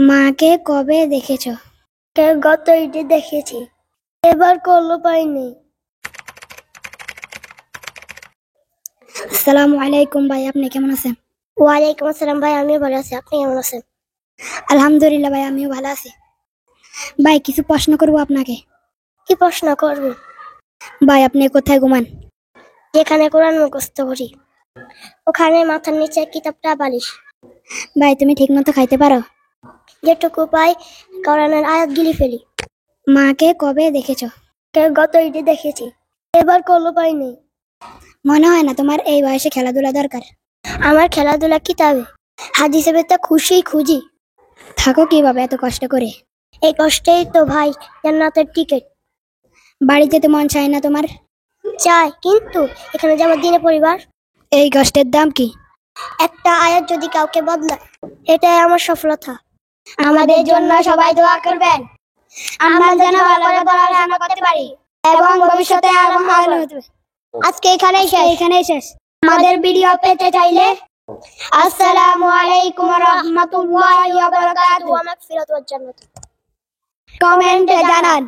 মাকে কবে দেখেছো? গত ঈদে দেখেছি, এবার করলো পাইনি। আসসালামু আলাইকুম ভাই, আপনি কেমন আছেন? ওয়ালাইকুম আসসালাম ভাই, আমি ভালো আছি। আপনি কেমন আছেন? আলহামদুলিল্লাহ ভাই, আমিও ভালো আছি। ভাই কিছু প্রশ্ন করবো আপনাকে। কি প্রশ্ন করবো? ভাই আপনি কোথায় ঘুমান? যেখানে কোরআন মুখস্থ করি, ওখানে মাথার নিচে কিতাবটা বালিশ। ভাই তুমি ঠিক মতো খাইতে পারো? যেটুকু পাই কোরআনের আয়াত গিলি ফেলি। মাকে কবে দেখেছো? গত ঈদে দেখেছি, এবার করলো পাইনি। মনে হয় না তোমার এই বয়সে খেলাধুলা দরকার? আমার খেলাধুলা কিতাবে, হাদিসে তো খুঁজি। থাকো কিভাবে এত কষ্ট করে? এই কষ্টেই তো ভাই জান্নাতের টিকিট। বাড়ি যেতে মন চায় না তোমার? চাই, কিন্তু এখানে যে আমার দিনে পরিবার। এই কষ্টের দাম কি? একটা আয়াত যদি কাউকে বদলায়, এটাই আমার সফলতা। আমাদের জন্য সবাই দোয়া করবেন, আমরা যেন ভালো করে পড়াশোনা করতে পারি এবং ভবিষ্যতে আরো ভালো হতে পারি। আজকে এখানেই শেষ। আমাদের ভিডিও পেতে চাইলে আসসালামু আলাইকুম ওয়া রাহমাতুল্লাহি ওয়া বারাকাতুহু। কমেন্টে জানান।